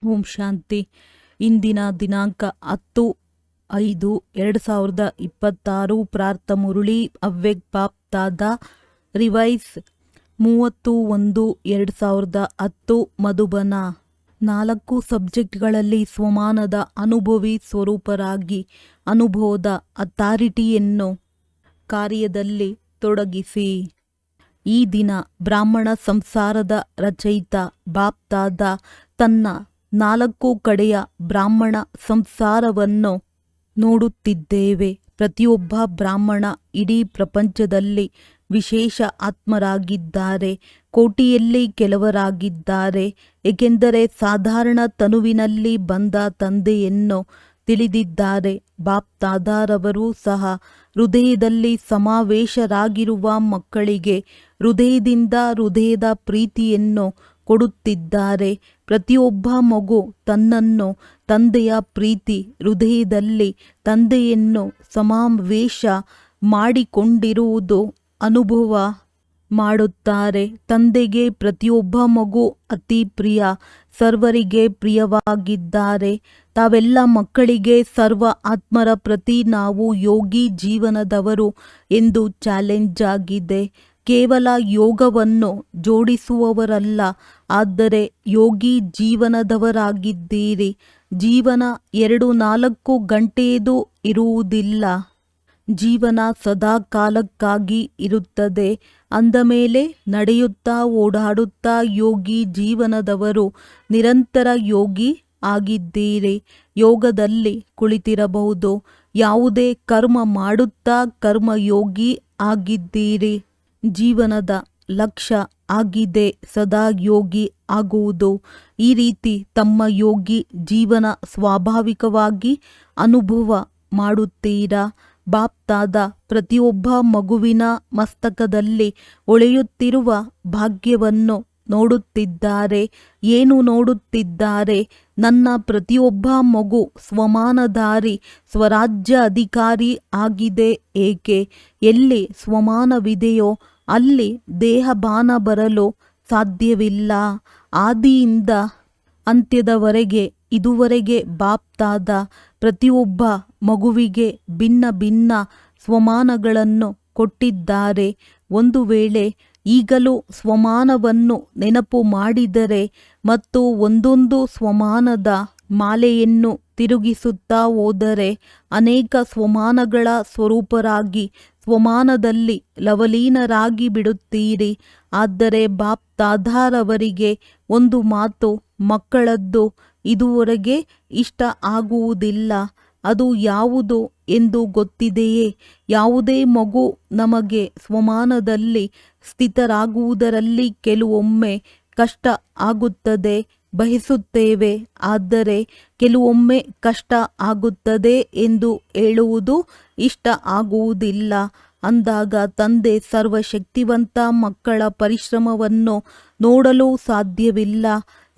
ಓಂ ಶಾಂತಿ. ಇಂದಿನ ದಿನಾಂಕ 10/5/2026. ಪ್ರಾರ್ಥ ಮುರುಳಿ ಅವ್ಯಕ್ತ ಬಾಪ್ತಾದ ರಿವೈಸ್ 30/1/2010 ಮಧುಬನ. 4 ಸಬ್ಜೆಕ್ಟ್ಗಳಲ್ಲಿ ಸ್ವಮಾನದ ಅನುಭವಿ ಸ್ವರೂಪರಾಗಿ ಅನುಭವದ ಅಥಾರಿಟಿಯನ್ನು ಕಾರ್ಯದಲ್ಲಿ ತೊಡಗಿಸಿ. ಈ ದಿನ ಬ್ರಾಹ್ಮಣ ಸಂಸಾರದ ರಚಯಿತ ಬಾಪ್ತಾದ ತನ್ನ 4 ಕಡೆಯ ಬ್ರಾಹ್ಮಣ ಸಂಸಾರವನ್ನು ನೋಡುತ್ತಿದ್ದೇವೆ. ಪ್ರತಿಯೊಬ್ಬ ಬ್ರಾಹ್ಮಣ ಇಡೀ ಪ್ರಪಂಚದಲ್ಲಿ ವಿಶೇಷ ಆತ್ಮರಾಗಿದ್ದಾರೆ. ಕೋಟಿಯಲ್ಲಿ ಕೆಲವರಾಗಿದ್ದಾರೆ, ಏಕೆಂದರೆ ಸಾಧಾರಣ ತನುವಿನಲ್ಲಿ ಬಂದ ತಂದೆಯನ್ನು ತಿಳಿದಿದ್ದಾರೆ. ಬಾಪ್ತಾದರವರು ಸಹ ಹೃದಯದಲ್ಲಿ ಸಮಾವೇಶರಾಗಿರುವ ಮಕ್ಕಳಿಗೆ ಹೃದಯದಿಂದ ಹೃದಯದ ಪ್ರೀತಿಯನ್ನು ಕೊಡುತ್ತಿದ್ದಾರೆ. ಪ್ರತಿಯೊಬ್ಬ ಮಗು ತನ್ನನ್ನು ತಂದೆಯ ಪ್ರೀತಿ ಹೃದಯದಲ್ಲಿ ತಂದೆಯನ್ನು ಸಮಾವೇಶ ಮಾಡಿಕೊಂಡಿರುವುದು ಅನುಭವ ಮಾಡುತ್ತಾರೆ. ತಂದೆಗೆ ಪ್ರತಿಯೊಬ್ಬ ಮಗು ಅತಿ ಪ್ರಿಯ, ಸರ್ವರಿಗೆ ಪ್ರಿಯವಾಗಿದ್ದಾರೆ. ತಾವೆಲ್ಲ ಮಕ್ಕಳಿಗೆ ಸರ್ವ ಆತ್ಮರ ಪ್ರತಿ ನಾವು ಯೋಗಿ ಜೀವನದವರು ಎಂದು ಚಾಲೆಂಜ್ ಆಗಿದೆ. ಕೇವಲ ಯೋಗವನ್ನು ಜೋಡಿಸುವವರಲ್ಲ, ಆದರೆ ಯೋಗಿ ಜೀವನದವರಾಗಿದ್ದೀರಿ. ಜೀವನ 2-4 ಗಂಟೆಯದು ಇರುವುದಿಲ್ಲ. ಜೀವನ ಸದಾ ಕಾಲಕ್ಕಾಗಿ ಇರುತ್ತದೆ. ಅಂದ ಮೇಲೆ ನಡೆಯುತ್ತಾ ಓಡಾಡುತ್ತಾ ಯೋಗಿ ಜೀವನದವರು ನಿರಂತರ ಯೋಗಿ ಆಗಿದ್ದೀರಿ. ಯೋಗದಲ್ಲಿ ಕುಳಿತಿರಬಹುದು, ಯಾವುದೇ ಕರ್ಮ ಮಾಡುತ್ತಾ ಕರ್ಮಯೋಗಿ ಆಗಿದ್ದೀರಿ. ಜೀವನದ ಲಕ್ಷ್ಯ ಆಗಿದೆ ಸದಾ ಯೋಗಿ ಆಗುವುದು. ಈ ರೀತಿ ತಮ್ಮ ಯೋಗಿ ಜೀವನ ಸ್ವಾಭಾವಿಕವಾಗಿ ಅನುಭವ ಮಾಡುತ್ತೀರಾ. ಬಾಪ್ತಾದ ಪ್ರತಿಯೊಬ್ಬ ಮಗುವಿನ ಮಸ್ತಕದಲ್ಲಿ ಹೊಳೆಯುತ್ತಿರುವ ಭಾಗ್ಯವನ್ನು ನೋಡುತ್ತಿದ್ದಾರೆ. ಏನು ನೋಡುತ್ತಿದ್ದಾರೆ? ನನ್ನ ಪ್ರತಿಯೊಬ್ಬ ಮಗು ಸ್ವಮಾನಧಾರಿ ಸ್ವರಾಜ್ಯ ಅಧಿಕಾರಿ ಆಗಿದೆ. ಏಕೆ? ಎಲ್ಲಿ ಸ್ವಮಾನವಿದೆಯೋ ಅಲ್ಲಿ ದೇಹಭಾನ ಬರಲು ಸಾಧ್ಯವಿಲ್ಲ. ಆದಿಯಿಂದ ಅಂತ್ಯದವರೆಗೆ ಇದುವರೆಗೆ ಬಾಪ್ತಾದ ಪ್ರತಿಯೊಬ್ಬ ಮಗುವಿಗೆ ಭಿನ್ನ ಭಿನ್ನ ಸ್ವಮಾನಗಳನ್ನು ಕೊಟ್ಟಿದ್ದಾರೆ. ಒಂದು ವೇಳೆ ಈಗಲೂ ಸ್ವಮಾನವನ್ನು ನೆನಪು ಮಾಡಿದರೆ ಮತ್ತು ಒಂದೊಂದು ಸ್ವಮಾನದ ಮಾಲೆಯನ್ನು ತಿರುಗಿಸುತ್ತಾ ಹೋದರೆ ಅನೇಕ ಸ್ವಮಾನಗಳ ಸ್ವರೂಪರಾಗಿ ಸ್ವಮಾನದಲ್ಲಿ ಲವಲೀನರಾಗಿ ಬಿಡುತ್ತೀರಿ. ಆದರೆ ಬಾಪ್ತಾದರವರಿಗೆ ಒಂದು ಮಾತು ಮಕ್ಕಳದ್ದು ಇದುವರೆಗೆ ಇಷ್ಟ ಆಗುವುದಿಲ್ಲ. ಅದು ಯಾವುದು ಎಂದು ಗೊತ್ತಿದೆಯೇ? ಯಾವುದೇ ಮಗು ನಮಗೆ ಸ್ವಮಾನದಲ್ಲಿ ಸ್ಥಿತರಾಗುವುದರಲ್ಲಿ ಕೆಲವೊಮ್ಮೆ ಕಷ್ಟ ಆಗುತ್ತದೆ, ಬಯಸುತ್ತೇವೆ. ಆದರೆ ಕೆಲವೊಮ್ಮೆ ಕಷ್ಟ ಆಗುತ್ತದೆ ಎಂದು ಹೇಳುವುದು ಇಷ್ಟ ಆಗುವುದಿಲ್ಲ. ಅಂದಾಗ ತಂದೆ ಸರ್ವಶಕ್ತಿವಂತ ಮಕ್ಕಳ ಪರಿಶ್ರಮವನ್ನು ನೋಡಲು ಸಾಧ್ಯವಿಲ್ಲ.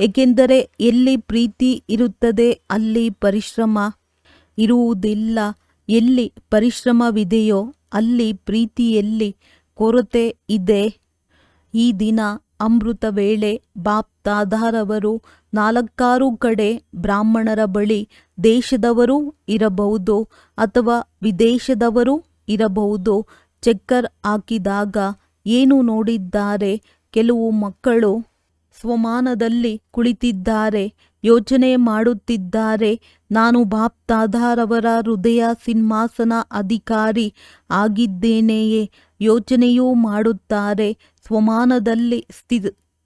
ಏಕೆಂದರೆ ಎಲ್ಲಿ ಪ್ರೀತಿ ಇರುತ್ತದೆ ಅಲ್ಲಿ ಪರಿಶ್ರಮ ಇರುವುದಿಲ್ಲ. ಎಲ್ಲಿ ಪರಿಶ್ರಮವಿದೆಯೋ ಅಲ್ಲಿ ಪ್ರೀತಿಯಲ್ಲಿ ಕೊರತೆ ಇದೆ. ಈ ದಿನ ಅಮೃತ ವೇಳೆ ಬಾಪ್ತಾದರವರು 4 ಕಡೆ ಬ್ರಾಹ್ಮಣರ ಬಳಿ ದೇಶದವರು ಇರಬಹುದು ಅಥವಾ ವಿದೇಶದವರು ಇರಬಹುದು. ಚೆಕ್ಕರ್ ಹಾಕಿದಾಗ ಏನು ನೋಡಿದ್ದಾರೆ? ಕೆಲವು ಮಕ್ಕಳು ಸ್ವಮಾನದಲ್ಲಿ ಕುಳಿತಿದ್ದಾರೆ, ಯೋಚನೆ ಮಾಡುತ್ತಿದ್ದಾರೆ, ನಾನು ಬಾಪ್ತಾದರವರ ಹೃದಯ ಸಿಂಹಾಸನ ಅಧಿಕಾರಿ ಆಗಿದ್ದೇನೆಯೇ? ಯೋಚನೆಯೂ ಮಾಡುತ್ತಾರೆ. ಸ್ವಮಾನದಲ್ಲಿ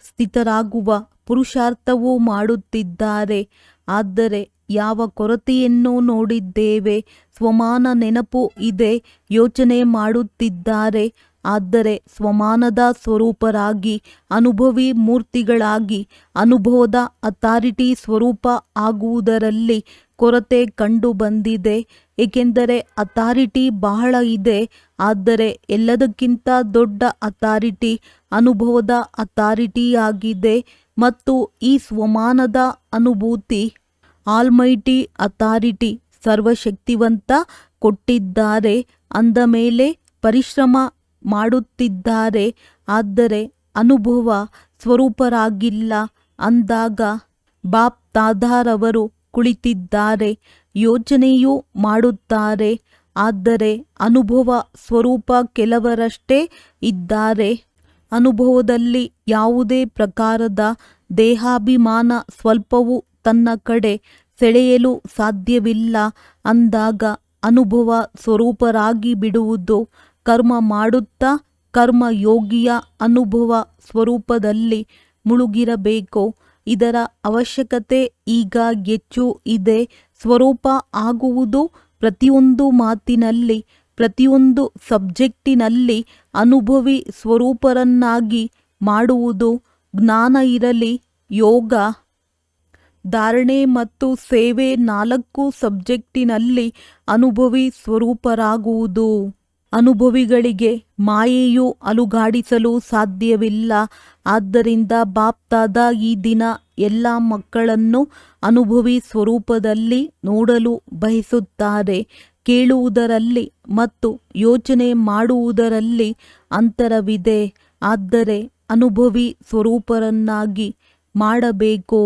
ಸ್ಥಿತರಾಗುವ ಪುರುಷಾರ್ಥವೂ ಮಾಡುತ್ತಿದ್ದಾರೆ. ಆದರೆ ಯಾವ ಕೊರತೆಯನ್ನು ನೋಡಿದ್ದೇವೆ? ಸ್ವಮಾನ ನೆನಪು ಇದೆ, ಯೋಚನೆ ಮಾಡುತ್ತಿದ್ದಾರೆ. ಆದರೆ ಸ್ವಮಾನದ ಸ್ವರೂಪರಾಗಿ ಅನುಭವಿ ಮೂರ್ತಿಗಳಾಗಿ ಅನುಭವದ ಅಥಾರಿಟಿ ಸ್ವರೂಪ ಆಗುವುದರಲ್ಲಿ ಕೊರತೆ ಕಂಡು ಬಂದಿದೆ. ಏಕೆಂದರೆ ಅಥಾರಿಟಿ ಬಹಳ ಇದೆ, ಆದರೆ ಎಲ್ಲದಕ್ಕಿಂತ ದೊಡ್ಡ ಅಥಾರಿಟಿ ಅನುಭವದ ಅಥಾರಿಟಿಯಾಗಿದೆ. ಮತ್ತು ಈ ಸ್ವಮಾನದ ಅನುಭೂತಿ ಆಲ್ಮೈಟಿ ಅಥಾರಿಟಿ ಸರ್ವಶಕ್ತಿವಂತ ಕೊಟ್ಟಿದ್ದಾರೆ. ಅಂದ ಮೇಲೆ ಪರಿಶ್ರಮ ಮಾಡುತ್ತಿದ್ದಾರೆ, ಆದರೆ ಅನುಭವ ಸ್ವರೂಪರಾಗಿಲ್ಲ. ಅಂದಾಗ ಬಾಪ್ ತಾದಾರವರು ಕುಳಿತಿದ್ದಾರೆ, ಯೋಚನೆಯೂ ಮಾಡುತ್ತಾರೆ. ಆದರೆ ಅನುಭವ ಸ್ವರೂಪ ಕೆಲವರಷ್ಟೇ ಇದ್ದಾರೆ. ಅನುಭವದಲ್ಲಿ ಯಾವುದೇ ಪ್ರಕಾರದ ದೇಹಾಭಿಮಾನ ಸ್ವಲ್ಪವೂ ತನ್ನ ಕಡೆ ಸೆಳೆಯಲು ಸಾಧ್ಯವಿಲ್ಲ. ಅಂದಾಗ ಅನುಭವ ಸ್ವರೂಪರಾಗಿ ಬಿಡುವುದು. ಕರ್ಮ ಮಾಡುತ್ತಾ ಕರ್ಮಯೋಗಿಯ ಅನುಭವ ಸ್ವರೂಪದಲ್ಲಿ ಮುಳುಗಿರಬೇಕು. ಇದರ ಅವಶ್ಯಕತೆ ಈಗ ಹೆಚ್ಚು ಇದೆ. ಸ್ವರೂಪ ಆಗುವುದು ಪ್ರತಿಯೊಂದು ಮಾತಿನಲ್ಲಿ, ಪ್ರತಿಯೊಂದು ಸಬ್ಜೆಕ್ಟಿನಲ್ಲಿ ಅನುಭವಿ ಸ್ವರೂಪರನ್ನಾಗಿ ಮಾಡುವುದು. ಜ್ಞಾನ ಇರಲಿ, ಯೋಗ, ಧಾರಣೆ ಮತ್ತು ಸೇವೆ, 4 ಸಬ್ಜೆಕ್ಟಿನಲ್ಲಿ ಅನುಭವಿ ಸ್ವರೂಪರಾಗುವುದು. ಅನುಭವಿಗಳಿಗೆ ಮಾಯೆಯು ಅಲುಗಾಡಿಸಲು ಸಾಧ್ಯವಿಲ್ಲ. ಆದ್ದರಿಂದ ಬಾಪ್ದಾದ ಈ ದಿನ ಎಲ್ಲ ಮಕ್ಕಳನ್ನು ಅನುಭವಿ ಸ್ವರೂಪದಲ್ಲಿ ನೋಡಲು ಬಯಸುತ್ತಾರೆ. ಕೇಳುವುದರಲ್ಲಿ ಮತ್ತು ಯೋಚನೆ ಮಾಡುವುದರಲ್ಲಿ ಅಂತರವಿದೆ. ಆದರೆ ಅನುಭವಿ ಸ್ವರೂಪರನ್ನಾಗಿ ಮಾಡಬೇಕು.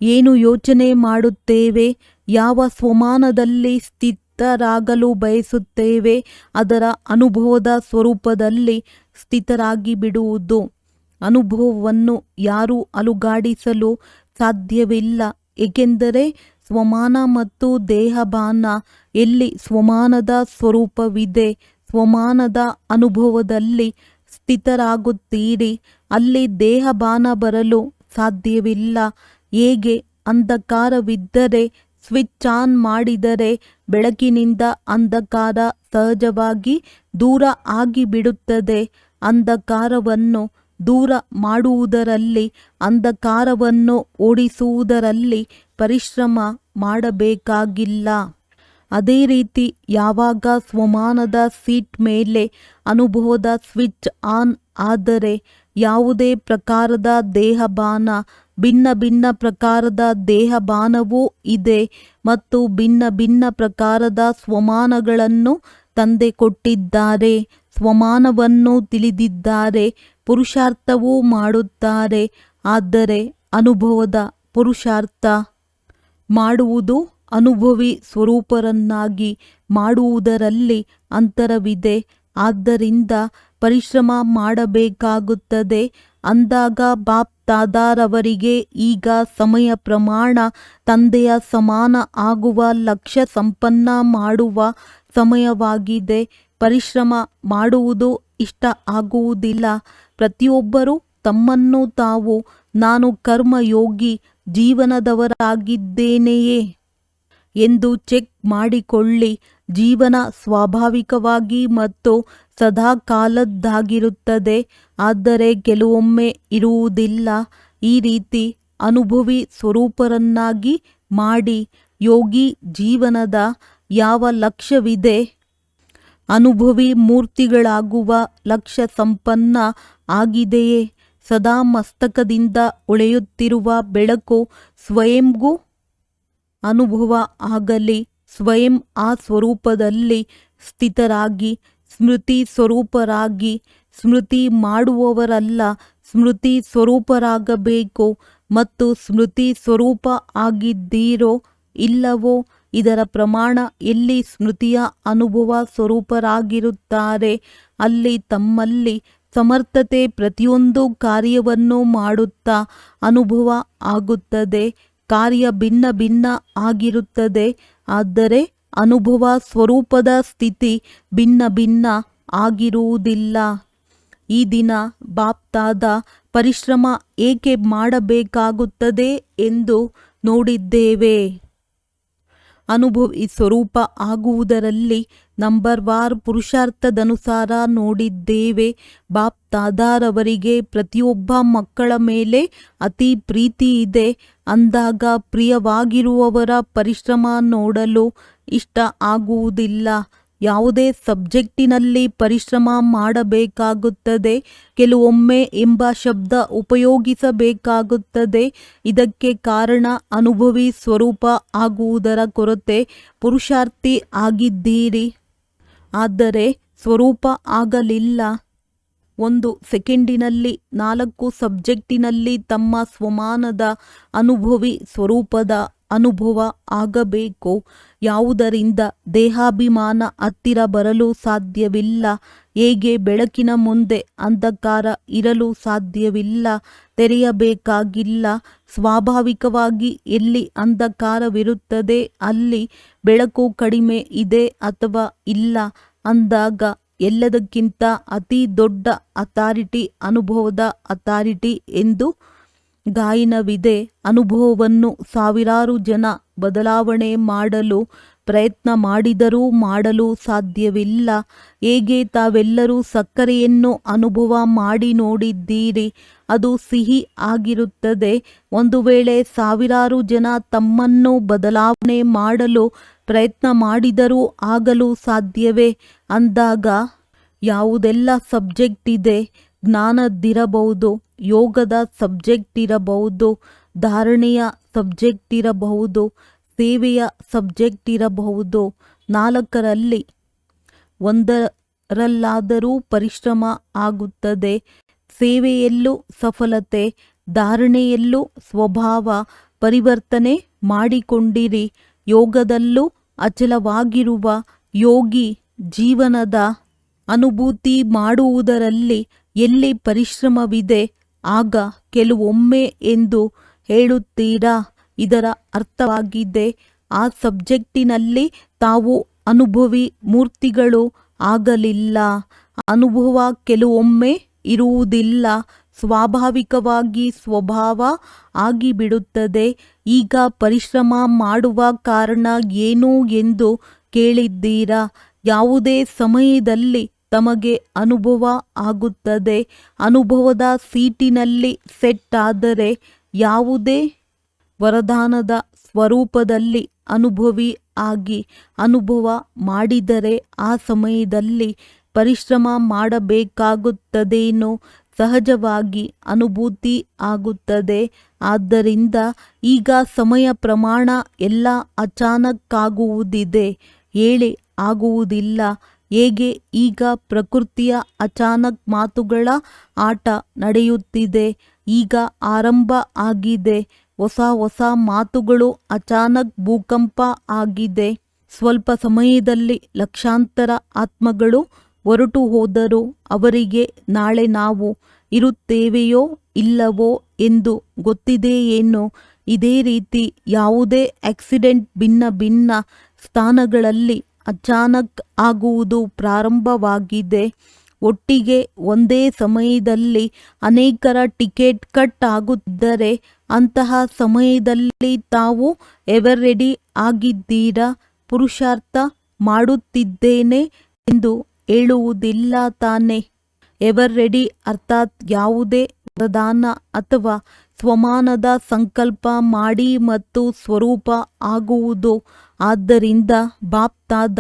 ಏನು ಯೋಚನೆ ಮಾಡುತ್ತೇವೆ, ಯಾವ ಸ್ವಮಾನದಲ್ಲಿ ಸ್ಥಿತರಾಗಲು ಬಯಸುತ್ತೇವೆ, ಅದರ ಅನುಭವದ ಸ್ವರೂಪದಲ್ಲಿ ಸ್ಥಿತರಾಗಿ ಬಿಡುವುದು. ಅನುಭವವನ್ನು ಯಾರೂ ಅಲುಗಾಡಿಸಲು ಸಾಧ್ಯವಿಲ್ಲ, ಏಕೆಂದರೆ ಸ್ವಮಾನ ಮತ್ತು ದೇಹಭಾನ. ಎಲ್ಲಿ ಸ್ವಮಾನದ ಸ್ವರೂಪವಿದೆ, ಸ್ವಮಾನದ ಅನುಭವದಲ್ಲಿ ಸ್ಥಿತರಾಗುತ್ತೀರಿ, ಅಲ್ಲಿ ದೇಹಭಾನ ಬರಲು ಸಾಧ್ಯವಿಲ್ಲ. ಹೇಗೆ ಅಂಧಕಾರವಿದ್ದರೆ ಸ್ವಿಚ್ ಆನ್ ಮಾಡಿದರೆ ಬೆಳಕಿನಿಂದ ಅಂಧಕಾರ ಸಹಜವಾಗಿ ದೂರ ಆಗಿಬಿಡುತ್ತದೆ. ಅಂಧಕಾರವನ್ನು ದೂರ ಮಾಡುವುದರಲ್ಲಿ, ಅಂಧಕಾರವನ್ನು ಓಡಿಸುವುದರಲ್ಲಿ ಪರಿಶ್ರಮ ಮಾಡಬೇಕಾಗಿಲ್ಲ. ಅದೇ ರೀತಿ ಯಾವಾಗ ಸ್ವಮಾನದ ಸೀಟ್ ಮೇಲೆ ಅನುಭವದ ಸ್ವಿಚ್ ಆನ್ ಆದರೆ ಯಾವುದೇ ಪ್ರಕಾರದ ದೇಹಭಾನ, ಭಿನ್ನ ಭಿನ್ನ ಪ್ರಕಾರದ ದೇಹಭಾನವೂ ಇದೆ ಮತ್ತು ಭಿನ್ನ ಭಿನ್ನ ಪ್ರಕಾರದ ಸ್ವಮಾನಗಳನ್ನು ತಂದೆ ಕೊಟ್ಟಿದ್ದಾರೆ. ಸ್ವಮಾನವನ್ನು ತಿಳಿದಿದ್ದಾರೆ, ಪುರುಷಾರ್ಥವೂ ಮಾಡುತ್ತಾರೆ. ಆದರೆ ಅನುಭವದ ಪುರುಷಾರ್ಥ ಮಾಡುವುದು ಅನುಭವಿ ಸ್ವರೂಪರನ್ನಾಗಿ ಮಾಡುವುದರಲ್ಲಿ ಅಂತರವಿದೆ. ಆದ್ದರಿಂದ ಪರಿಶ್ರಮ ಮಾಡಬೇಕಾಗುತ್ತದೆ. ಅಂದಾಗ ಬಾಪ್ ತಾದಾರವರಿಗೆ ಈಗ ಸಮಯ ಪ್ರಮಾಣ ತಂದೆಯ ಸಮಾನ ಆಗುವ ಲಕ್ಷ್ಯ ಸಂಪನ್ನ ಮಾಡುವ ಸಮಯವಾಗಿದೆ. ಪರಿಶ್ರಮ ಮಾಡುವುದು ಇಷ್ಟ ಆಗುವುದಿಲ್ಲ. ಪ್ರತಿಯೊಬ್ಬರೂ ತಮ್ಮನ್ನು ತಾವು ನಾನು ಕರ್ಮಯೋಗಿ ಜೀವನದವರಾಗಿದ್ದೇನೆಯೇ ಎಂದು ಚೆಕ್ ಮಾಡಿಕೊಳ್ಳಿ. ಜೀವನ ಸ್ವಾಭಾವಿಕವಾಗಿ ಮತ್ತು ಸದಾ ಕಾಲದ್ದಾಗಿರುತ್ತದೆ, ಆದರೆ ಕೆಲವೊಮ್ಮೆ ಇರುವುದಿಲ್ಲ. ಈ ರೀತಿ ಅನುಭವಿ ಸ್ವರೂಪರನ್ನಾಗಿ ಮಾಡಿ. ಯೋಗಿ ಜೀವನದ ಯಾವ ಲಕ್ಷ್ಯವಿದೆ, ಅನುಭವಿ ಮೂರ್ತಿಗಳಾಗುವ ಲಕ್ಷ್ಯ ಸಂಪನ್ನ ಆಗಿದೆಯೇ? ಸದಾ ಮಸ್ತಕದಿಂದ ಹೊಳೆಯುತ್ತಿರುವ ಬೆಳಕು ಸ್ವಯಂಗೂ ಅನುಭವ ಆಗಲಿ. ಸ್ವಯಂ ಆ ಸ್ವರೂಪದಲ್ಲಿ ಸ್ಥಿತರಾಗಿ ಸ್ಮೃತಿ ಸ್ವರೂಪರಾಗಿ. ಸ್ಮೃತಿ ಮಾಡುವವರಲ್ಲ, ಸ್ಮೃತಿ ಸ್ವರೂಪರಾಗಬೇಕು. ಮತ್ತು ಸ್ಮೃತಿ ಸ್ವರೂಪ ಆಗಿದ್ದೀರೋ ಇಲ್ಲವೋ ಇದರ ಪ್ರಮಾಣ ಎಲ್ಲಿ ಸ್ಮೃತಿಯ ಅನುಭವ ಸ್ವರೂಪರಾಗಿರುತ್ತಾರೆ, ಅಲ್ಲಿ ತಮ್ಮಲ್ಲಿ ಸಮರ್ಥತೆ ಪ್ರತಿಯೊಂದು ಕಾರ್ಯವನ್ನು ಮಾಡುತ್ತಾ ಅನುಭವ ಆಗುತ್ತದೆ. ಕಾರ್ಯ ಭಿನ್ನ ಭಿನ್ನ ಆಗಿರುತ್ತದೆ, ಆದರೆ ಅನುಭವ ಸ್ವರೂಪದ ಸ್ಥಿತಿ ಭಿನ್ನ ಭಿನ್ನ ಆಗಿರುವುದಿಲ್ಲ. ಈ ದಿನ ಬಾಪ್ತಾದ ಪರಿಶ್ರಮ ಏಕೆ ಮಾಡಬೇಕಾಗುತ್ತದೆ ಎಂದು ನೋಡಿದ್ದೇವೆ. ಅನುಭವಿ ಸ್ವರೂಪ ಆಗುವುದರಲ್ಲಿ ನಂಬರ್ವಾರ್ ಪುರುಷಾರ್ಥದನುಸಾರ ನೋಡಿದ್ದೇವೆ. ಬಾಪ್ ತಾದಾರವರಿಗೆ ಪ್ರತಿಯೊಬ್ಬ ಮಕ್ಕಳ ಮೇಲೆ ಅತಿ ಪ್ರೀತಿ ಇದೆ. ಅಂದಾಗ ಪ್ರಿಯವಾಗಿರುವವರ ಪರಿಶ್ರಮ ನೋಡಲು ಇಷ್ಟ ಆಗುವುದಿಲ್ಲ. ಯಾವುದೇ ಸಬ್ಜೆಕ್ಟಿನಲ್ಲಿ ಪರಿಶ್ರಮ ಮಾಡಬೇಕಾಗುತ್ತದೆ. ಕೆಲವೊಮ್ಮೆ ಎಂಬ ಶಬ್ದ ಉಪಯೋಗಿಸಬೇಕಾಗುತ್ತದೆ. ಇದಕ್ಕೆ ಕಾರಣ ಅನುಭವಿ ಸ್ವರೂಪ ಆಗುವುದರ ಕೊರತೆ. ಪುರುಷಾರ್ಥಿ ಆಗಿದ್ದೀರಿ, ಆದರೆ ಸ್ವರೂಪ ಆಗಲಿಲ್ಲ. ಒಂದು ಸೆಕೆಂಡಿನಲ್ಲಿ 4 ಸಬ್ಜೆಕ್ಟಿನಲ್ಲಿ ತಮ್ಮ ಸ್ವಮಾನದ ಅನುಭವಿ ಸ್ವರೂಪದ ಅನುಭವ ಆಗಬೇಕು. ಯಾವುದರಿಂದ ದೇಹಾಭಿಮಾನ ಹತ್ತಿರ ಬರಲು ಸಾಧ್ಯವಿಲ್ಲ. ಹೇಗೆ ಬೆಳಕಿನ ಮುಂದೆ ಅಂಧಕಾರ ಇರಲು ಸಾಧ್ಯವಿಲ್ಲ, ತೆರೆಯಬೇಕಾಗಿಲ್ಲ. ಸ್ವಾಭಾವಿಕವಾಗಿ ಎಲ್ಲಿ ಅಂಧಕಾರವಿರುತ್ತದೆ ಅಲ್ಲಿ ಬೆಳಕು ಕಡಿಮೆ ಇದೆ ಅಥವಾ ಇಲ್ಲ ಅಂದಾಗ ಎಲ್ಲದಕ್ಕಿಂತ ಅತಿ ದೊಡ್ಡ ಅಥಾರಿಟಿ ಅನುಭವದ ಅಥಾರಿಟಿ ಎಂದು ಗಾಯನವಿದೆ. ಅನುಭವವನ್ನು ಸಾವಿರಾರು ಜನ ಬದಲಾವಣೆ ಮಾಡಲು ಪ್ರಯತ್ನ ಮಾಡಿದರೂ ಮಾಡಲು ಸಾಧ್ಯವಿಲ್ಲ. ಹೇಗೆ ತಾವೆಲ್ಲರೂ ಸಕ್ಕರೆಯನ್ನು ಅನುಭವ ಮಾಡಿ ನೋಡಿದ್ದೀರಿ, ಅದು ಸಿಹಿ ಆಗಿರುತ್ತದೆ. ಒಂದು ವೇಳೆ ಸಾವಿರಾರು ಜನ ತಮ್ಮನ್ನು ಬದಲಾವಣೆ ಮಾಡಲು ಪ್ರಯತ್ನ ಮಾಡಿದರೂ ಆಗಲು ಸಾಧ್ಯವೇ ಅಂದಾಗ ಯಾವುದೆಲ್ಲ ಸಬ್ಜೆಕ್ಟ್ ಇದೆ, ಜ್ಞಾನದ್ದಿರಬಹುದು, ಯೋಗದ ಸಬ್ಜೆಕ್ಟ್ ಇರಬಹುದು, ಧಾರಣೆಯ ಸಬ್ಜೆಕ್ಟ್ ಇರಬಹುದು, ಸೇವೆಯ ಸಬ್ಜೆಕ್ಟ್ ಇರಬಹುದು. 4ರಲ್ಲಿ ಒಂದರಲ್ಲಾದರೂ ಪರಿಶ್ರಮ ಆಗುತ್ತದೆ. ಸೇವೆಯಲ್ಲೂ ಸಫಲತೆ, ಧಾರಣೆಯಲ್ಲೂ ಸ್ವಭಾವ ಪರಿವರ್ತನೆ ಮಾಡಿಕೊಂಡಿರಿ. ಯೋಗದಲ್ಲೂ ಅಚಲವಾಗಿರುವ ಯೋಗಿ ಜೀವನದ ಅನುಭೂತಿ ಮಾಡುವುದರಲ್ಲಿ ಎಲ್ಲಿ ಪರಿಶ್ರಮವಿದೆ ಆಗ ಕೆಲವೊಮ್ಮೆ ಎಂದು ಹೇಳುತ್ತೀರಾ. ಇದರ ಅರ್ಥವಾಗಿದೆ ಆ ಸಬ್ಜೆಕ್ಟಿನಲ್ಲಿ ತಾವು ಅನುಭವಿ ಮೂರ್ತಿಗಳು ಆಗಲಿಲ್ಲ. ಅನುಭವ ಕೆಲವೊಮ್ಮೆ ಇರುವುದಿಲ್ಲ, ಸ್ವಾಭಾವಿಕವಾಗಿ ಸ್ವಭಾವ ಆಗಿಬಿಡುತ್ತದೆ. ಈಗ ಪರಿಶ್ರಮ ಮಾಡುವ ಕಾರಣ ಏನು ಎಂದು ಕೇಳಿದ್ದೀರಾ. ಯಾವುದೇ ಸಮಯದಲ್ಲಿ ತಮಗೆ ಅನುಭವ ಆಗುತ್ತದೆ. ಅನುಭವದ ಸೀಟಿನಲ್ಲಿ ಸೆಟ್ ಆದರೆ ಯಾವುದೇ ವರದಾನದ ಸ್ವರೂಪದಲ್ಲಿ ಅನುಭವಿ ಆಗಿ ಅನುಭವ ಮಾಡಿದರೆ ಆ ಸಮಯದಲ್ಲಿ ಪರಿಶ್ರಮ ಮಾಡಬೇಕಾಗುತ್ತದೇನೋ ಸಹಜವಾಗಿ ಅನುಭೂತಿ ಆಗುತ್ತದೆ. ಆದ್ದರಿಂದ ಈಗ ಸಮಯ ಪ್ರಮಾಣ ಎಲ್ಲ ಅಚಾನಕ್ಕಾಗುವುದಿದೆ, ಹೇಳಿ ಆಗುವುದಿಲ್ಲ. ಹೇಗೆ ಈಗ ಪ್ರಕೃತಿಯ ಅಚಾನಕ್ ಮಾತುಗಳ ಆಟ ನಡೆಯುತ್ತಿದೆ, ಈಗ ಆರಂಭ ಆಗಿದೆ. ಹೊಸ ಹೊಸ ಮಾತುಗಳು ಅಚಾನಕ್ ಭೂಕಂಪ ಆಗಿದೆ. ಸ್ವಲ್ಪ ಸಮಯದಲ್ಲಿ ಲಕ್ಷಾಂತರ ಆತ್ಮಗಳು ಹೊರಟು ಹೋದರು. ಅವರಿಗೆ ನಾಳೆ ನಾವು ಇರುತ್ತೇವೆಯೋ ಇಲ್ಲವೋ ಎಂದು ಗೊತ್ತಿದೆಯೇನೋ. ಇದೇ ರೀತಿ ಯಾವುದೇ ಆಕ್ಸಿಡೆಂಟ್ ಭಿನ್ನ ಭಿನ್ನ ಸ್ಥಾನಗಳಲ್ಲಿ ಅಚಾನಕ್ ಆಗುವುದು ಪ್ರಾರಂಭವಾಗಿದೆ. ಒಟ್ಟಿಗೆ ಒಂದೇ ಸಮಯದಲ್ಲಿ ಅನೇಕರ ಟಿಕೆಟ್ ಕಟ್ ಆಗುತ್ತಿದ್ದರೆ ಅಂತಹ ಸಮಯದಲ್ಲಿ ತಾವು ಎವರ್ ರೆಡಿ ಆಗಿದ್ದೀರಾ. ಪುರುಷಾರ್ಥ ಮಾಡುತ್ತಿದ್ದೇನೆ ಎಂದು ಹೇಳುವುದಿಲ್ಲ ತಾನೆ. ಎವರ್ ರೆಡಿ ಅರ್ಥಾತ್ ಯಾವುದೇ ವರದಾನ ಅಥವಾ ಸ್ವಮಾನದ ಸಂಕಲ್ಪ ಮಾಡಿ ಮತ್ತು ಸ್ವರೂಪ ಆಗುವುದು. ಆದ್ದರಿಂದ ಬಾಪ್ತಾದ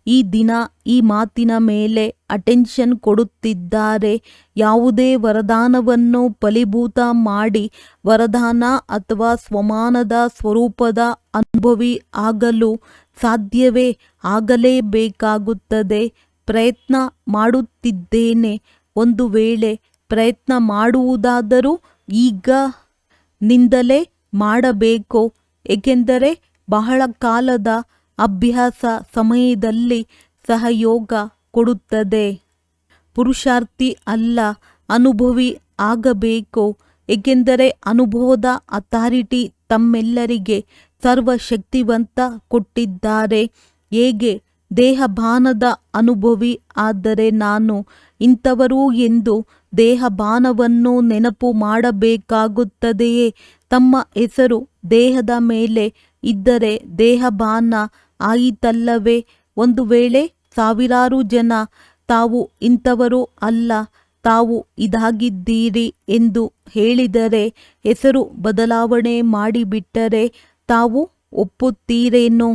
ಈ ದಿನ ಈ ಮಾತಿನ ಮೇಲೆ ಅಟೆನ್ಷನ್ ಕೊಡುತ್ತಿದ್ದಾರೆ. ಯಾವುದೇ ವರದಾನವನ್ನು ಫಲೀಭೂತ ಮಾಡಿ ವರದಾನ ಅಥವಾ ಸ್ವಮಾನದ ಸ್ವರೂಪದ ಅನುಭವಿ ಆಗಲು ಸಾಧ್ಯವೇ? ಆಗಲೇಬೇಕಾಗುತ್ತದೆ. ಪ್ರಯತ್ನ ಮಾಡುತ್ತಿದ್ದೇನೆ. ಒಂದು ವೇಳೆ ಪ್ರಯತ್ನ ಮಾಡುವುದಾದರೂ ಈಗ ನಿಂದಲೇ ಮಾಡಬೇಕು. ಏಕೆಂದರೆ ಬಹಳ ಕಾಲದ ಅಭ್ಯಾಸ ಸಮಯದಲ್ಲಿ ಸಹಯೋಗ ಕೊಡುತ್ತದೆ. ಪುರುಷಾರ್ಥಿ ಅಲ್ಲ, ಅನುಭವಿ ಆಗಬೇಕು. ಏಕೆಂದರೆ ಅನುಭವದ ಅಥಾರಿಟಿ ತಮ್ಮೆಲ್ಲರಿಗೆ ಸರ್ವಶಕ್ತಿವಂತ ಕೊಟ್ಟಿದ್ದಾರೆ. ಹೇಗೆ ದೇಹಭಾನದ ಅನುಭವಿ ಆದರೆ ನಾನು ಇಂಥವರು ಎಂದು ದೇಹಭಾನವನ್ನು ನೆನಪು ಮಾಡಬೇಕಾಗುತ್ತದೆಯೇ? ತಮ್ಮ ಹೆಸರು ದೇಹದ ಮೇಲೆ ಇದ್ದರೆ ದೇಹಭಾನ ಆಯಿತಲ್ಲವೇ? ಒಂದು ವೇಳೆ ಸಾವಿರಾರು ಜನ ತಾವು ಇಂಥವರು ಅಲ್ಲ, ತಾವು ಇದಾಗಿದ್ದೀರಿ ಎಂದು ಹೇಳಿದರೆ, ಹೆಸರು ಬದಲಾವಣೆ ಮಾಡಿಬಿಟ್ಟರೆ ತಾವು ಒಪ್ಪುತ್ತೀರೇನೋ?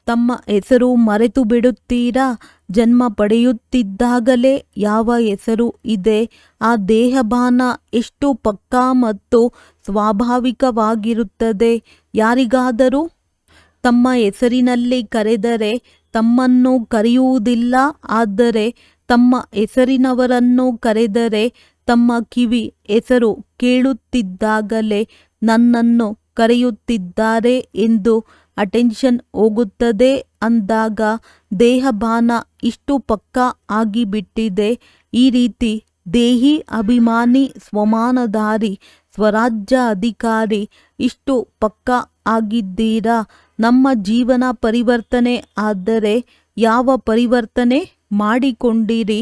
ತಮ್ಮ ಹೆಸರು ಮರೆತು ಬಿಡುತ್ತೀರಾ? ಜನ್ಮ ಪಡೆಯುತ್ತಿದ್ದಾಗಲೇ ಯಾವ ಹೆಸರು ಇದೆ? ಆ ದೇಹಭಾನ ಎಷ್ಟು ಪಕ್ಕಾ ಮತ್ತು ಸ್ವಾಭಾವಿಕವಾಗಿರುತ್ತದೆ. ಯಾರಿಗಾದರೂ ತಮ್ಮ ಹೆಸರಿನಲ್ಲಿ ಕರೆದರೆ ತಮ್ಮನ್ನು ಕರೆಯುವುದಿಲ್ಲ, ಆದರೆ ತಮ್ಮ ಹೆಸರಿನವರನ್ನು ಕರೆದರೆ ತಮ್ಮ ಕಿವಿ ಹೆಸರು ಕೇಳುತ್ತಿದ್ದಾಗಲೇ ನನ್ನನ್ನು ಕರೆಯುತ್ತಿದ್ದಾರೆ ಎಂದು ಅಟೆನ್ಷನ್ ಹೋಗುತ್ತದೆ ಅಂದಾಗ ದೇಹಭಾನ ಇಷ್ಟು ಪಕ್ಕಾ ಆಗಿಬಿಟ್ಟಿದೆ. ಈ ರೀತಿ ದೇಹಿ ಅಭಿಮಾನಿ ಸ್ವಮಾನಧಾರಿ ಸ್ವರಾಜ್ಯ ಅಧಿಕಾರಿ ಇಷ್ಟು ಪಕ್ಕಾ ಆಗಿದ್ದೀರಾ. ನಮ್ಮ ಜೀವನ ಪರಿವರ್ತನೆ ಆದರೆ ಯಾವ ಪರಿವರ್ತನೆ ಮಾಡಿಕೊಂಡಿರಿ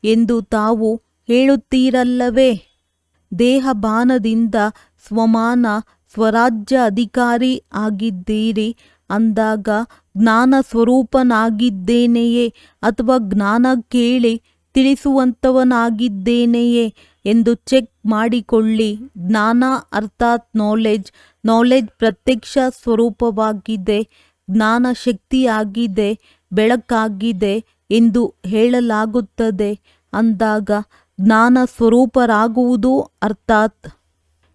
ಎಂದು ತಾವು ಹೇಳುತ್ತೀರಲ್ಲವೇ. ದೇಹಭಾನದಿಂದ ಸ್ವಮಾನ ಸ್ವರಾಜ್ಯ ಅಧಿಕಾರಿ ಆಗಿದ್ದೀರಿ ಅಂದಾಗ ಜ್ಞಾನ ಸ್ವರೂಪನಾಗಿದ್ದೇನೆಯೇ ಅಥವಾ ಜ್ಞಾನ ಕೇಳಿ ತಿಳಿಸುವಂಥವನಾಗಿದ್ದೇನೆಯೇ ಎಂದು ಚೆಕ್ ಮಾಡಿಕೊಳ್ಳಿ. ಜ್ಞಾನ ಅರ್ಥಾತ್ ನಾಲೆಡ್ಜ್ ಪ್ರತ್ಯಕ್ಷ ಸ್ವರೂಪವಾಗಿದೆ, ಜ್ಞಾನ ಶಕ್ತಿಯಾಗಿದೆ, ಬೆಳಕಾಗಿದೆ ಎಂದು ಹೇಳಲಾಗುತ್ತದೆ ಅಂದಾಗ ಜ್ಞಾನ ಸ್ವರೂಪರಾಗುವುದು ಅರ್ಥಾತ್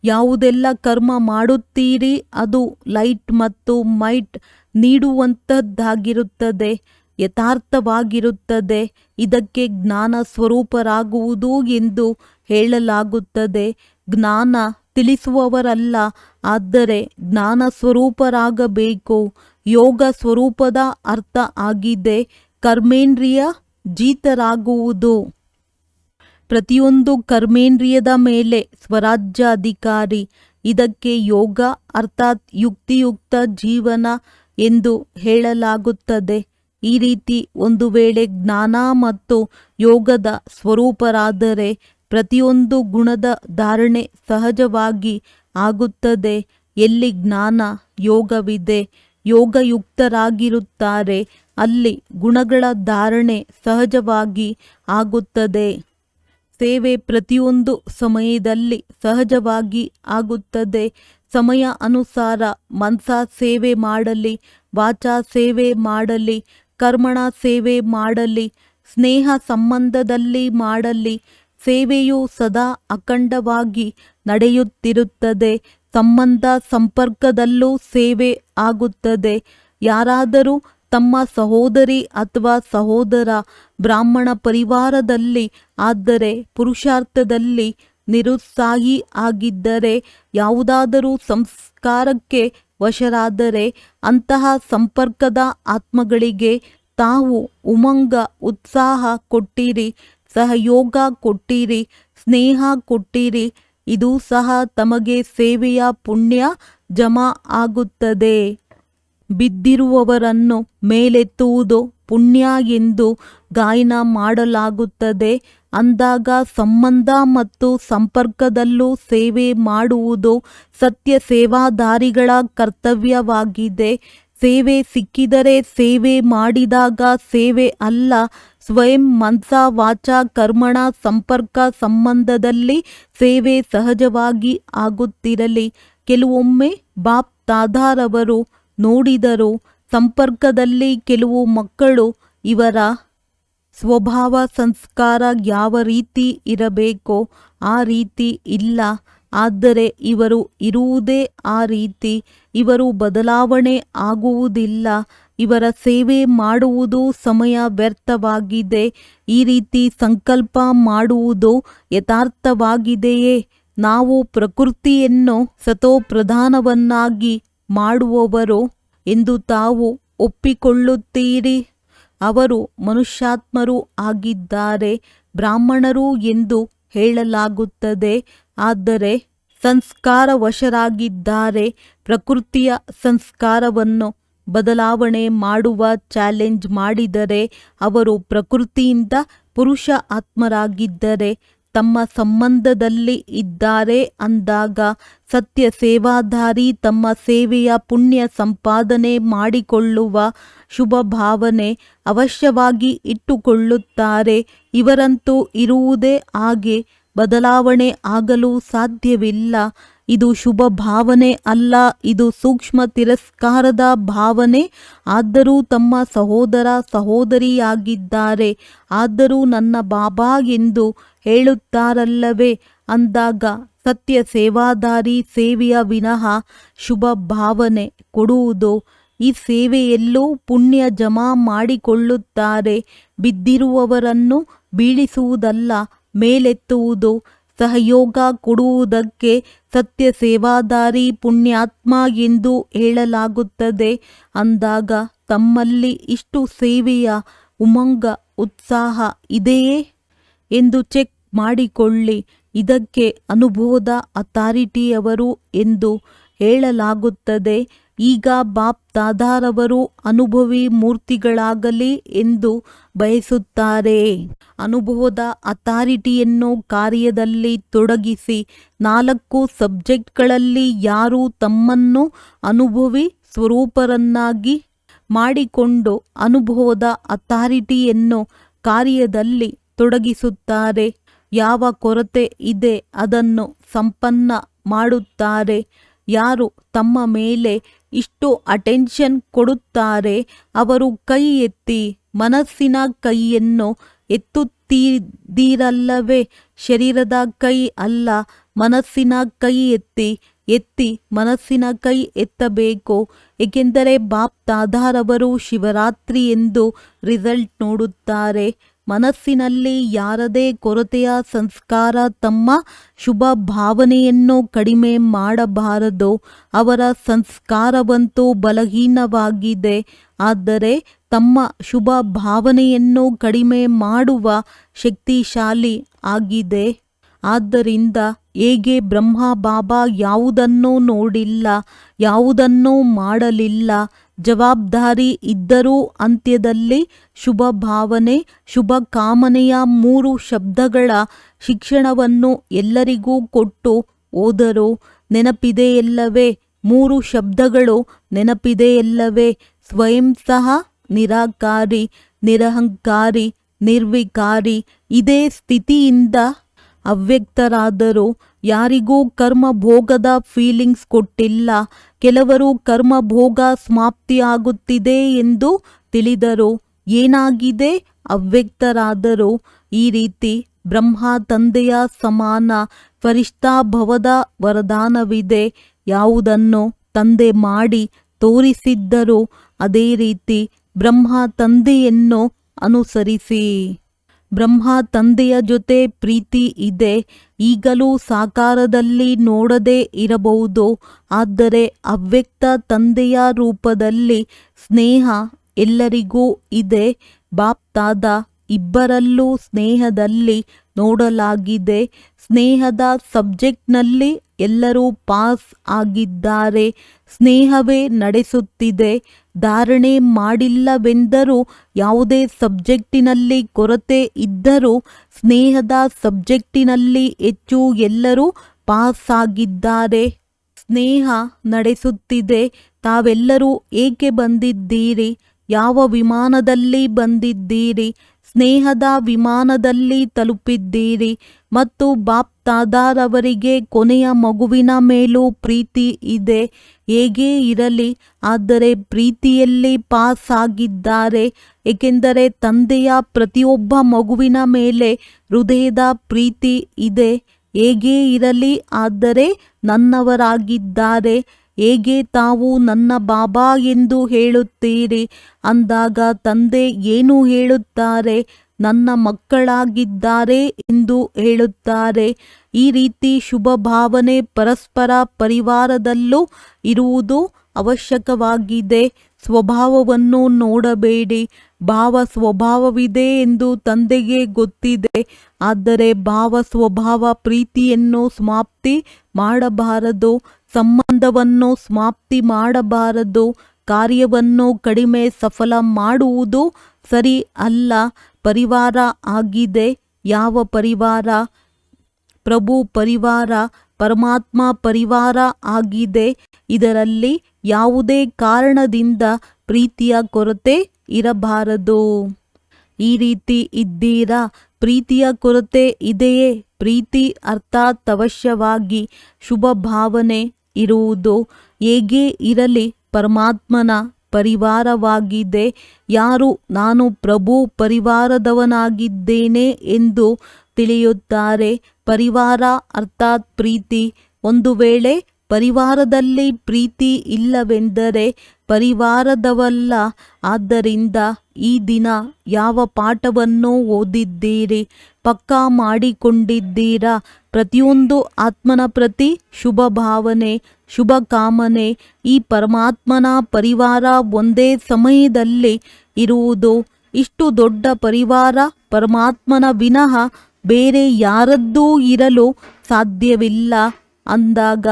ಯಾವುದೆಲ್ಲ ಕರ್ಮ ಮಾಡುತ್ತೀರಿ ಅದು ಲೈಟ್ ಮತ್ತು ಮೈಟ್ ನೀಡುವಂಥದ್ದಾಗಿರುತ್ತದೆ, ಯಥಾರ್ಥವಾಗಿರುತ್ತದೆ. ಇದಕ್ಕೆ ಜ್ಞಾನ ಸ್ವರೂಪರಾಗುವುದು ಎಂದು ಹೇಳಲಾಗುತ್ತದೆ. ಜ್ಞಾನ ತಿಳಿಸುವವರಲ್ಲ, ಆದರೆ ಜ್ಞಾನ ಸ್ವರೂಪರಾಗಬೇಕು. ಯೋಗ ಸ್ವರೂಪದ ಅರ್ಥ ಆಗಿದೆ ಕರ್ಮೇಂದ್ರಿಯ ಜೀತರಾಗುವುದು. ಪ್ರತಿಯೊಂದು ಕರ್ಮೇಂದ್ರಿಯದ ಮೇಲೆ ಸ್ವರಾಜ್ಯ ಅಧಿಕಾರಿ. ಇದಕ್ಕೆ ಯೋಗ ಅರ್ಥಾತ್ ಯುಕ್ತಿಯುಕ್ತ ಜೀವನ ಎಂದು ಹೇಳಲಾಗುತ್ತದೆ. ಈ ರೀತಿ ಒಂದು ವೇಳೆ ಜ್ಞಾನ ಮತ್ತು ಯೋಗದ ಸ್ವರೂಪರಾದರೆ ಪ್ರತಿಯೊಂದು ಗುಣದ ಧಾರಣೆ ಸಹಜವಾಗಿ ಆಗುತ್ತದೆ. ಎಲ್ಲಿ ಜ್ಞಾನ ಯೋಗವಿದೆ, ಯೋಗಯುಕ್ತರಾಗಿರುತ್ತಾರೆ, ಅಲ್ಲಿ ಗುಣಗಳ ಧಾರಣೆ ಸಹಜವಾಗಿ ಆಗುತ್ತದೆ. ಸೇವೆ ಪ್ರತಿಯೊಂದು ಸಮಯದಲ್ಲಿ ಸಹಜವಾಗಿ ಆಗುತ್ತದೆ. ಸಮಯ ಅನುಸಾರ ಮನಸಾ ಸೇವೆ ಮಾಡಲಿ, ವಾಚಾ ಸೇವೆ ಮಾಡಲಿ, ಕರ್ಮಣ ಸೇವೆ ಮಾಡಲಿ, ಸ್ನೇಹ ಸಂಬಂಧದಲ್ಲಿ ಮಾಡಲಿ, ಸೇವೆಯು ಸದಾ ಅಖಂಡವಾಗಿ ನಡೆಯುತ್ತಿರುತ್ತದೆ. ಸಂಬಂಧ ಸಂಪರ್ಕದಲ್ಲೂ ಸೇವೆ ಆಗುತ್ತದೆ. ಯಾರಾದರೂ ತಮ್ಮ ಸಹೋದರಿ ಅಥವಾ ಸಹೋದರ ಬ್ರಾಹ್ಮಣ ಪರಿವಾರದಲ್ಲಿ ಆದರೆ ಪುರುಷಾರ್ಥದಲ್ಲಿ ನಿರುತ್ಸಾಹಿ ಆಗಿದ್ದರೆ, ಯಾವುದಾದರೂ ಸಂಸ್ಕಾರಕ್ಕೆ ವಶರಾದರೆ ಅಂತಹ ಸಂಪರ್ಕದ ಆತ್ಮಗಳಿಗೆ ತಾವು ಉಮಂಗ ಉತ್ಸಾಹ ಕೊಟ್ಟಿರಿ, ಸಹಯೋಗ ಕೊಟ್ಟಿರಿ, ಸ್ನೇಹ ಕೊಟ್ಟಿರಿ. ಇದು ಸಹ ತಮಗೆ ಸೇವೆಯ ಪುಣ್ಯ ಜಮಾ ಆಗುತ್ತದೆ. ಬಿದ್ದಿರುವವರನ್ನು ಮೇಲೆತ್ತುವುದು ಪುಣ್ಯ ಎಂದು ಗಾಯನ ಮಾಡಲಾಗುತ್ತದೆ ಅಂದಾಗ ಸಂಬಂಧ ಮತ್ತು ಸಂಪರ್ಕದಲ್ಲೂ ಸೇವೆ ಮಾಡುವುದು ಸತ್ಯ ಸೇವಾದಾರಿಗಳ ಕರ್ತವ್ಯವಾಗಿದೆ. ಸೇವೆ ಸಿಕ್ಕಿದರೆ ಸೇವೆ ಮಾಡಿದಾಗ ಸೇವೆ ಅಲ್ಲ, ಸ್ವಯಂ ಮನಸ ವಾಚಾ ಕರ್ಮಣ ಸಂಪರ್ಕ ಸಂಬಂಧದಲ್ಲಿ ಸೇವೆ ಸಹಜವಾಗಿ ಆಗುತ್ತಿರಲಿ. ಕೆಲವೊಮ್ಮೆ ಬಾಪ್ ತಾದಾರವರು ನೋಡಿದರು ಸಂಪರ್ಕದಲ್ಲಿ ಕೆಲವು ಮಕ್ಕಳು ಇವರ ಸ್ವಭಾವ ಸಂಸ್ಕಾರ ಯಾವ ರೀತಿ ಇರಬೇಕೋ ಆ ರೀತಿ ಇಲ್ಲ, ಆದರೆ ಇವರು ಇರುವುದೇ ಆ ರೀತಿ, ಇವರು ಬದಲಾವಣೆ ಆಗುವುದಿಲ್ಲ, ಇವರ ಸೇವೆ ಮಾಡುವುದು ಸಮಯ ವ್ಯರ್ಥವಾಗಿದೆ. ಈ ರೀತಿ ಸಂಕಲ್ಪ ಮಾಡುವುದು ಯಥಾರ್ಥವಾಗಿದೆಯೇ? ನಾವು ಪ್ರಕೃತಿಯನ್ನು ಸತೋಪ್ರಧಾನವನ್ನಾಗಿ ಮಾಡುವವರು ಎಂದು ತಾವು ಒಪ್ಪಿಕೊಳ್ಳುತ್ತೀರಿ. ಅವರು ಮನುಷ್ಯಾತ್ಮರು ಆಗಿದ್ದಾರೆ, ಬ್ರಾಹ್ಮಣರು ಎಂದು ಹೇಳಲಾಗುತ್ತದೆ, ಆದರೆ ಸಂಸ್ಕಾರವಶರಾಗಿದ್ದಾರೆ. ಪ್ರಕೃತಿಯ ಸಂಸ್ಕಾರವನ್ನು ಬದಲಾವಣೆ ಮಾಡುವ ಚಾಲೆಂಜ್ ಮಾಡಿದರೆ ಅವರು ಪ್ರಕೃತಿಯಿಂದ ಪುರುಷ ಆತ್ಮರಾಗಿದ್ದರೆ ತಮ್ಮ ಸಂಬಂಧದಲ್ಲಿ ಇದ್ದಾರೆ ಅಂದಾಗ ಸತ್ಯ ಸೇವಾಧಾರಿ ತಮ್ಮ ಸೇವೆಯ ಪುಣ್ಯ ಸಂಪಾದನೆ ಮಾಡಿಕೊಳ್ಳುವ ಶುಭ ಭಾವನೆ ಅವಶ್ಯವಾಗಿ ಇಟ್ಟುಕೊಳ್ಳುತ್ತಾರೆ. ಇವರಂತೂ ಇರುವುದೇ ಹಾಗೆ, ಬದಲಾವಣೆ ಆಗಲು ಸಾಧ್ಯವಿಲ್ಲ. ಇದು ಶುಭ ಭಾವನೆ ಅಲ್ಲ, ಇದು ಸೂಕ್ಷ್ಮ ತಿರಸ್ಕಾರದ ಭಾವನೆ. ಆದರೂ ತಮ್ಮ ಸಹೋದರ ಸಹೋದರಿಯಾಗಿದ್ದಾರೆ, ಆದರೂ ನನ್ನ ಬಾಬಾ ಎಂದು ಹೇಳುತ್ತಾರಲ್ಲವೇ ಅಂದಾಗ ಸತ್ಯ ಸೇವಾದಾರಿ ಸೇವೆಯ ವಿನಃ ಶುಭ ಭಾವನೆ ಕೊಡುವುದು ಈ ಸೇವೆಯಲ್ಲೂ ಪುಣ್ಯ ಜಮಾ ಮಾಡಿಕೊಳ್ಳುತ್ತಾರೆ. ಬಿದ್ದಿರುವವರನ್ನು ಬೀಳಿಸುವುದಲ್ಲ, ಮೇಲೆತ್ತುವುದು. ಸಹಯೋಗ ಕೊಡುವುದಕ್ಕೆ ಸತ್ಯ ಸೇವಾದಾರಿ ಪುಣ್ಯಾತ್ಮ ಎಂದು ಹೇಳಲಾಗುತ್ತದೆ. ಅಂದಾಗ ತಮ್ಮಲ್ಲಿ ಇಷ್ಟು ಸೇವೆಯ ಉಮಂಗ ಉತ್ಸಾಹ ಇದೆಯೇ ಎಂದು ಚೆಕ್ ಮಾಡಿಕೊಳ್ಳಿ. ಇದಕ್ಕೆ ಅನುಭವದ ಅಥಾರಿಟಿಯವರು ಎಂದು ಹೇಳಲಾಗುತ್ತದೆ. ಈಗ ಬಾಪ್ ದಾದಾರವರು ಅನುಭವಿ ಮೂರ್ತಿಗಳಾಗಲಿ ಎಂದು ಬಯಸುತ್ತಾರೆ. ಅನುಭವದ ಅಥಾರಿಟಿಯನ್ನು ಕಾರ್ಯದಲ್ಲಿ ತೊಡಗಿಸಿ 4 ಸಬ್ಜೆಕ್ಟ್ಗಳಲ್ಲಿ ಯಾರು ತಮ್ಮನ್ನು ಅನುಭವಿ ಸ್ವರೂಪರನ್ನಾಗಿ ಮಾಡಿಕೊಂಡು ಅನುಭವದ ಅಥಾರಿಟಿಯನ್ನು ಕಾರ್ಯದಲ್ಲಿ ತೊಡಗಿಸುತ್ತಾರೆ, ಯಾವ ಕೊರತೆ ಇದೆ ಅದನ್ನು ಸಂಪನ್ನ ಮಾಡುತ್ತಾರೆ. ಯಾರು ತಮ್ಮ ಮೇಲೆ ಇಷ್ಟು ಅಟೆನ್ಷನ್ ಕೊಡುತ್ತಾರೆ ಅವರು ಕೈ ಎತ್ತಿ. ಮನಸ್ಸಿನ ಕೈಯನ್ನು ಎತ್ತುತ್ತೀರಲ್ಲವೇ? ಶರೀರದ ಕೈ ಅಲ್ಲ, ಮನಸ್ಸಿನ ಕೈ ಎತ್ತಿ ಮನಸ್ಸಿನ ಕೈ ಎತ್ತಬೇಕು. ಏಕೆಂದರೆ ಬಾಪ್ ದಾದಾರವರು ಶಿವರಾತ್ರಿ ಎಂದು ರಿಸಲ್ಟ್ ನೋಡುತ್ತಾರೆ. ಮನಸ್ಸಿನಲ್ಲಿ ಯಾರದೇ ಕೊರತೆಯ ಸಂಸ್ಕಾರ ತಮ್ಮ ಶುಭ ಭಾವನೆಯನ್ನು ಕಡಿಮೆ ಮಾಡಬಾರದು. ಅವರ ಸಂಸ್ಕಾರವಂತೂ ಬಲಹೀನವಾಗಿದೆ, ಆದರೆ ತಮ್ಮ ಶುಭ ಭಾವನೆಯನ್ನು ಕಡಿಮೆ ಮಾಡುವ ಶಕ್ತಿಶಾಲಿ ಆಗಿದೆ. ಆದ್ದರಿಂದ ಹೇಗೆ ಬ್ರಹ್ಮ ಬಾಬಾ ಯಾವುದನ್ನೂ ನೋಡಿಲ್ಲ, ಯಾವುದನ್ನೂ ಮಾಡಲಿಲ್ಲ, ಜವಾಬ್ದಾರಿ ಇದ್ದರೂ ಅಂತ್ಯದಲ್ಲಿ ಶುಭ ಭಾವನೆ, ಶುಭ ಕಾಮನೆಯ 3 ಶಬ್ದಗಳ ಶಿಕ್ಷಣವನ್ನು ಎಲ್ಲರಿಗೂ ಕೊಟ್ಟು ಹೋದರು. ನೆನಪಿದೆಯಲ್ಲವೇ? 3 ಶಬ್ದಗಳು ನೆನಪಿದೆಯಲ್ಲವೇ? ಸ್ವಯಂ ಸಹ ನಿರಾಕಾರಿ, ನಿರಹಂಕಾರಿ, ನಿರ್ವಿಕಾರಿ. ಇದೇ ಸ್ಥಿತಿಯಿಂದ ಅವ್ಯಕ್ತರಾದರು. ಯಾರಿಗೂ ಕರ್ಮ ಭೋಗದ ಫೀಲಿಂಗ್ಸ್ ಕೊಟ್ಟಿಲ್ಲ. ಕೆಲವರು ಕರ್ಮ ಭೋಗ ಸಮಾಪ್ತಿಯಾಗುತ್ತಿದೆ ಎಂದು ತಿಳಿದರು. ಏನಾಗಿದೆ? ಅವ್ಯಕ್ತರಾದರು. ಈ ರೀತಿ ಬ್ರಹ್ಮ ತಂದೆಯ ಸಮಾನ ಫರಿಷ್ಠಾಭವದ ವರದಾನವಿದೆ. ಯಾವುದನ್ನು ತಂದೆ ಮಾಡಿ ತೋರಿಸಿದ್ದರೂ ಅದೇ ರೀತಿ ಬ್ರಹ್ಮ ತಂದೆಯನ್ನು ಅನುಸರಿಸಿ. ಬ್ರಹ್ಮ ತಂದೆಯ ಜೊತೆ ಪ್ರೀತಿ ಇದೆ. ಈಗಲೂ ಸಾಕಾರದಲ್ಲಿ ನೋಡದೇ ಇರಬಹುದು, ಆದರೆ ಅವ್ಯಕ್ತ ತಂದೆಯ ರೂಪದಲ್ಲಿ ಸ್ನೇಹ ಎಲ್ಲರಿಗೂ ಇದೆ. ಬಾಪ್ ದಾದಾ ಇಬ್ಬರಲ್ಲೂ ಸ್ನೇಹದಲ್ಲಿ ನೋಡಲಾಗಿದೆ. ಸ್ನೇಹದ ಸಬ್ಜೆಕ್ಟ್ನಲ್ಲಿ ಎಲ್ಲರೂ ಪಾಸ್ ಆಗಿದ್ದಾರೆ. ಸ್ನೇಹವೇ ನಡೆಸುತ್ತಿದೆ. ಧಾರಣೆ ಮಾಡಿಲ್ಲವೆಂದರೂ ಯಾವುದೇ ಸಬ್ಜೆಕ್ಟಿನಲ್ಲಿ ಕೊರತೆ ಇದ್ದರೂ ಸ್ನೇಹದ ಸಬ್ಜೆಕ್ಟಿನಲ್ಲಿ ಹೆಚ್ಚು ಎಲ್ಲರೂ ಪಾಸ್ ಆಗಿದ್ದಾರೆ. ಸ್ನೇಹ ನಡೆಸುತ್ತಿದೆ. ತಾವೆಲ್ಲರೂ ಏಕೆ ಬಂದಿದ್ದೀರಿ? ಯಾವ ವಿಮಾನದಲ್ಲಿ ಬಂದಿದ್ದೀರಿ? ಸ್ನೇಹದ ವಿಮಾನದಲ್ಲಿ ತಲುಪಿದ್ದೀರಿ. ಮತ್ತು ಬಾಪ್ ದಾದಾರವರಿಗೆ ಕೊನೆಯ ಮಗುವಿನ ಮೇಲೂ ಪ್ರೀತಿ ಇದೆ. ಹೇಗೇ ಇರಲಿ, ಆದರೆ ಪ್ರೀತಿಯಲ್ಲಿ ಪಾಸ್ ಆಗಿದ್ದಾರೆ. ಏಕೆಂದರೆ ತಂದೆಯ ಪ್ರತಿಯೊಬ್ಬ ಮಗುವಿನ ಮೇಲೆ ಹೃದಯದ ಪ್ರೀತಿ ಇದೆ. ಹೇಗೇ ಇರಲಿ, ಆದರೆ ನನ್ನವರಾಗಿದ್ದಾರೆ. ಹೇಗೆ ತಾವು ನನ್ನ ಬಾಬಾ ಎಂದು ಹೇಳುತ್ತೀರಿ? ಅಂದಾಗ ತಂದೆ ಏನು ಹೇಳುತ್ತಾರೆ? ನನ್ನ ಮಕ್ಕಳಾಗಿದ್ದಾರೆ ಎಂದು ಹೇಳುತ್ತಾರೆ. ಈ ರೀತಿ ಶುಭ ಭಾವನೆ ಪರಸ್ಪರ ಪರಿವಾರದಲ್ಲೂ ಇರುವುದು ಅವಶ್ಯಕವಾಗಿದೆ. ಸ್ವಭಾವವನ್ನು ನೋಡಬೇಡಿ. ಭಾವ ಸ್ವಭಾವವಿದೆ ಎಂದು ತಂದೆಗೆ ಗೊತ್ತಿದೆ. ಆದರೆ ಭಾವ ಸ್ವಭಾವ ಪ್ರೀತಿಯನ್ನು ಸಮಾಪ್ತಿ ಮಾಡಬಾರದು, ಸಂಬಂಧವನ್ನು ಸಮಾಪ್ತಿ ಮಾಡಬಾರದು. ಕಾರ್ಯವನ್ನು ಕಡಿಮೆ ಸಫಲ ಮಾಡುವುದು ಸರಿ ಅಲ್ಲ. ಪರಿವಾರ ಆಗಿದೆ. ಯಾವ ಪರಿವಾರ? ಪ್ರಭು ಪರಿವಾರ, ಪರಮಾತ್ಮ ಪರಿವಾರ ಆಗಿದೆ. ಇದರಲ್ಲಿ ಯಾವುದೇ ಕಾರಣದಿಂದ ಪ್ರೀತಿಯ ಕೊರತೆ ಇರಬಾರದು. ಈ ರೀತಿ ಇದ್ದೀರಾ? ಪ್ರೀತಿಯ ಕೊರತೆ ಇದೆಯೇ? ಪ್ರೀತಿ ಅರ್ಥಾತ್ ಅವಶ್ಯವಾಗಿ ಶುಭ ಭಾವನೆ ಇರುವುದು. ಹೇಗೆ ಇರಲಿ, ಪರಮಾತ್ಮನ ಪರಿವಾರವಾಗಿದೆ. ಯಾರು ನಾನು ಪ್ರಭು ಪರಿವಾರದವನಾಗಿದ್ದೇನೆ ಎಂದು ತಿಳಿಯುತ್ತಾರೆ. ಪರಿವಾರ ಅರ್ಥಾತ್ ಪ್ರೀತಿ. ಒಂದು ವೇಳೆ ಪರಿವಾರದಲ್ಲಿ ಪ್ರೀತಿ ಇಲ್ಲವೆಂದರೆ ಪರಿವಾರದವಲ್ಲ. ಆದ್ದರಿಂದ ಈ ದಿನ ಯಾವ ಪಾಠವನ್ನು ಓದಿದ್ದೀರಿ, ಪಕ್ಕಾ ಮಾಡಿಕೊಂಡಿದ್ದೀರಾ? ಪ್ರತಿಯೊಂದು ಆತ್ಮನ ಪ್ರತಿ ಶುಭ ಭಾವನೆ, ಶುಭ ಕಾಮನೆ. ಈ ಪರಮಾತ್ಮನ ಪರಿವಾರ ಒಂದೇ ಸಮಯದಲ್ಲಿ ಇರುವುದು. ಇಷ್ಟು ದೊಡ್ಡ ಪರಿವಾರ ಪರಮಾತ್ಮನ ವಿನಃ ಬೇರೆ ಯಾರದ್ದೂ ಇರಲು ಸಾಧ್ಯವಿಲ್ಲ ಅಂದಾಗ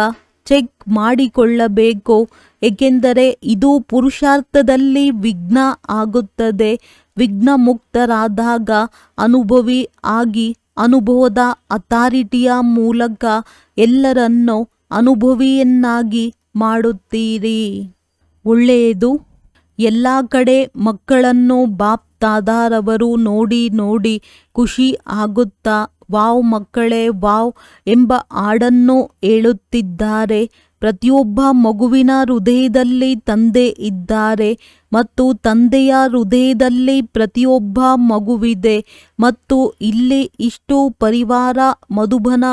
ಚೆಕ್ ಮಾಡಿಕೊಳ್ಳಬೇಕು. ಏಕೆಂದರೆ ಇದು ಪುರುಷಾರ್ಥದಲ್ಲಿ ವಿಘ್ನ ಆಗುತ್ತದೆ. ವಿಘ್ನ ಮುಕ್ತರಾದಾಗ ಅನುಭವಿ ಆಗಿ ಅನುಭವದ ಅಥಾರಿಟಿಯ ಮೂಲಕ ಎಲ್ಲರನ್ನೂ ಅನುಭವಿಯನ್ನಾಗಿ ಮಾಡುತ್ತೀರಿ. ಒಳ್ಳೆಯದು. ಎಲ್ಲ ಕಡೆ ಮಕ್ಕಳನ್ನು ಬಾಪ್ ದಾದಾರವರು ನೋಡಿ ನೋಡಿ ಖುಷಿ ಆಗುತ್ತಾ ವಾವ್ ಮಕ್ಕಳೇ ವಾವ್ ಎಂಬ ಹಾಡನ್ನು ಹೇಳುತ್ತಿದ್ದಾರೆ. ಪ್ರತಿಯೊಬ್ಬ ಮಗುವಿನ ಹೃದಯದಲ್ಲಿ ತಂದೆ ಇದ್ದಾರೆ ಮತ್ತು ತಂದೆಯ ಹೃದಯದಲ್ಲಿ ಪ್ರತಿಯೊಬ್ಬ ಮಗುವಿದೆ. ಮತ್ತು ಇಲ್ಲಿ ಇಷ್ಟು ಪರಿವಾರ ಮಧುಬನ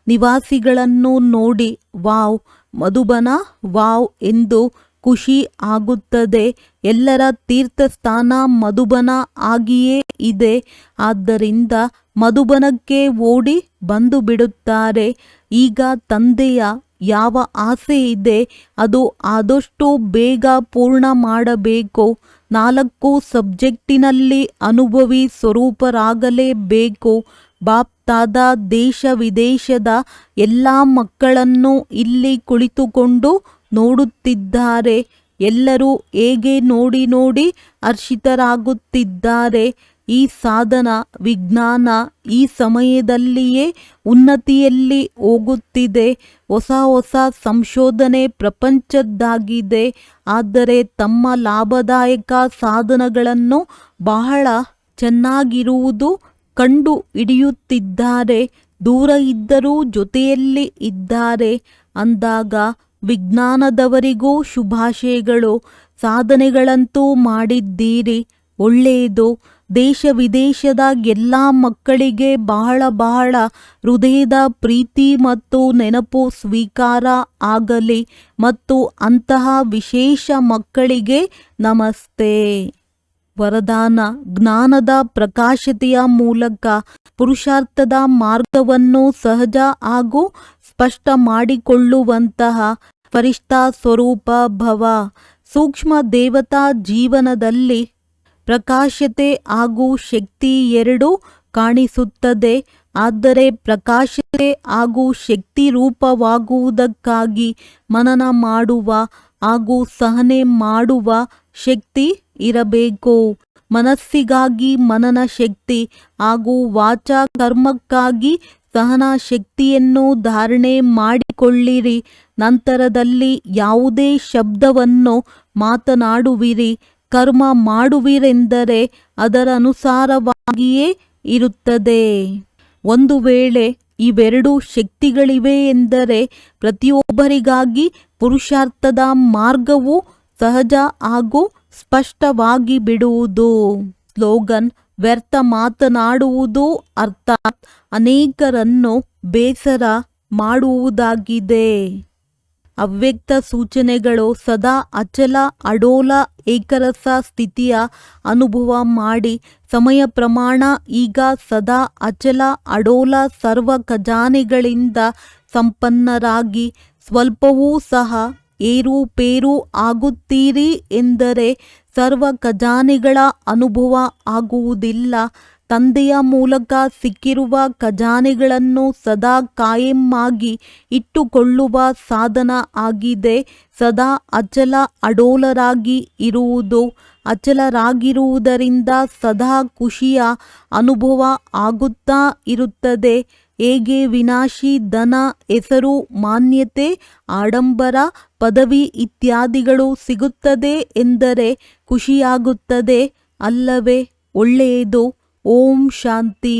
ನಿವಾಸಿಗಳನ್ನು ನೋಡಿ ವಾವ್ ಮಧುಬನ ವಾವ್ ಎಂದು ಖುಷಿ ಆಗುತ್ತದೆ. ಎಲ್ಲರ ತೀರ್ಥಸ್ಥಾನ ಮಧುಬನ ಆಗಿಯೇ ಇದೆ. ಆದ್ದರಿಂದ ಮಧುಬನಕ್ಕೆ ಓಡಿ ಬಂದು ಬಿಡುತ್ತಾರೆ. ಈಗ ತಂದೆಯ ಯಾವ ಆಸೆ ಇದೆ ಅದು ಆದಷ್ಟು ಬೇಗ ಪೂರ್ಣ ಮಾಡಬೇಕು. 4 ಸಬ್ಜೆಕ್ಟಿನಲ್ಲಿ ಅನುಭವಿ ಸ್ವರೂಪರಾಗಲೇಬೇಕು. ಬಾಪ್ ದಾದಾ ದೇಶ ವಿದೇಶದ ಎಲ್ಲ ಮಕ್ಕಳನ್ನು ಇಲ್ಲಿ ಕುಳಿತುಕೊಂಡು ನೋಡುತ್ತಿದ್ದಾರೆ. ಎಲ್ಲರೂ ಹೇಗೆ ನೋಡಿ ನೋಡಿ ಹರ್ಷಿತರಾಗುತ್ತಿದ್ದಾರೆ. ಈ ಸಾಧನ ವಿಜ್ಞಾನ ಈ ಸಮಯದಲ್ಲಿಯೇ ಉನ್ನತಿಯಲ್ಲಿ ಹೋಗುತ್ತಿದೆ. ಹೊಸ ಹೊಸ ಸಂಶೋಧನೆ ಪ್ರಪಂಚದ್ದಾಗಿದೆ. ಆದರೆ ತಮ್ಮ ಲಾಭದಾಯಕ ಸಾಧನಗಳನ್ನು ಬಹಳ ಚೆನ್ನಾಗಿರುವುದು ಕಂಡು ಹಿಡಿಯುತ್ತಿದ್ದಾರೆ. ದೂರ ಇದ್ದರೂ ಜೊತೆಯಲ್ಲಿ ಇದ್ದಾರೆ ಅಂದಾಗ ವಿಜ್ಞಾನದವರಿಗೂ ಶುಭಾಶಯಗಳು. ಸಾಧನೆಗಳಂತೂ ಮಾಡಿದ್ದೀರಿ, ಒಳ್ಳೆಯದು. ದೇಶ ವಿದೇಶದ ಎಲ್ಲ ಮಕ್ಕಳಿಗೆ ಬಹಳ ಬಹಳ ಹೃದಯದ ಪ್ರೀತಿ ಮತ್ತು ನೆನಪು ಸ್ವೀಕಾರ ಆಗಲಿ. ಮತ್ತು ಅಂತಹ ವಿಶೇಷ ಮಕ್ಕಳಿಗೆ ನಮಸ್ತೆ. ವರದಾನ: ಜ್ಞಾನದ ಪ್ರಕಾಶತೆಯ ಮೂಲಕ ಪುರುಷಾರ್ಥದ ಮಾರ್ಗವನ್ನು ಸಹಜ ಹಾಗೂ ಸ್ಪಷ್ಟ ಮಾಡಿಕೊಳ್ಳುವಂತಹ ಫರಿಷ್ಠಾ ಸ್ವರೂಪ ಭವ. ಸೂಕ್ಷ್ಮ ದೇವತಾ ಜೀವನದಲ್ಲಿ ಪ್ರಕಾಶತೆ ಹಾಗೂ ಶಕ್ತಿ ಎರಡೂ ಕಾಣಿಸುತ್ತದೆ. ಆದರೆ ಪ್ರಕಾಶತೆ ಹಾಗೂ ಶಕ್ತಿ ರೂಪವಾಗುವುದಕ್ಕಾಗಿ ಮನನ ಮಾಡುವ ಹಾಗೂ ಸಹನೆ ಮಾಡುವ ಶಕ್ತಿ ಇರಬೇಕು. ಮನಸ್ಸಿಗಾಗಿ ಮನನ ಶಕ್ತಿ ಹಾಗೂ ವಾಚಾ ಕರ್ಮಕ್ಕಾಗಿ ಸಹನಾ ಶಕ್ತಿಯನ್ನು ಧಾರಣೆ ಮಾಡಿಕೊಳ್ಳಿರಿ. ನಂತರದಲ್ಲಿ ಯಾವುದೇ ಶಬ್ದವನ್ನು ಮಾತನಾಡುವಿರಿ, ಕರ್ಮ ಮಾಡುವಿರೆಂದರೆ ಅದರ ಅನುಸಾರವಾಗಿಯೇ ಇರುತ್ತದೆ. ಒಂದು ವೇಳೆ ಇವೆರಡು ಶಕ್ತಿಗಳಿವೆ ಎಂದರೆ ಪ್ರತಿಯೊಬ್ಬರಿಗಾಗಿ ಪುರುಷಾರ್ಥದ ಮಾರ್ಗವು ಸಹಜ ಹಾಗೂ ಸ್ಪಷ್ಟವಾಗಿ ಬಿಡುವುದು. ಸ್ಲೋಗನ್: ವ್ಯರ್ಥ ಮಾತನಾಡುವುದು ಅರ್ಥಾತ್ ಅನೇಕರನ್ನು ಬೇಸರ ಮಾಡುವುದಾಗಿದೆ. ಅವ್ಯಕ್ತ ಸೂಚನೆಗಳು: ಸದಾ ಅಚಲ ಅಡೋಲ ಏಕರಸ ಸ್ಥಿತಿಯ ಅನುಭವ ಮಾಡಿ. ಸಮಯ ಪ್ರಮಾಣ: ಈಗ ಸದಾ ಅಚಲ ಅಡೋಲ ಸರ್ವ ಖಜಾನೆಗಳಿಂದ ಸಂಪನ್ನರಾಗಿ ಸ್ವಲ್ಪವೂ ಸಹ ಏರುಪೇರು ಆಗುತ್ತೀರಿ ಎಂದರೆ ಸರ್ವ ಖಜಾನೆಗಳ ಅನುಭವ ಆಗುವುದಿಲ್ಲ. ತಂದೆಯ ಮೂಲಕ ಸಿಕ್ಕಿರುವ ಖಜಾನೆಗಳನ್ನು ಸದಾ ಕಾಯಮ್ಮಾಗಿ ಇಟ್ಟುಕೊಳ್ಳುವ ಸಾಧನ ಆಗಿದೆ. ಸದಾ ಅಚಲ ಅಡೋಲರಾಗಿ ಇರುವುದು. ಅಚಲರಾಗಿರುವುದರಿಂದ ಸದಾ ಖುಷಿಯ ಅನುಭವ ಆಗುತ್ತಾ ಇರುತ್ತದೆ. ಹೇಗೆ ವಿನಾಶಿ ಧನ, ಹೆಸರು, ಮಾನ್ಯತೆ, ಆಡಂಬರ, ಪದವಿ ಇತ್ಯಾದಿಗಳು ಸಿಗುತ್ತದೆ ಎಂದರೆ ಖುಷಿಯಾಗುತ್ತದೆ ಅಲ್ಲವೇ? ಒಳ್ಳೆಯದು. ಓಂ ಶಾಂತಿ.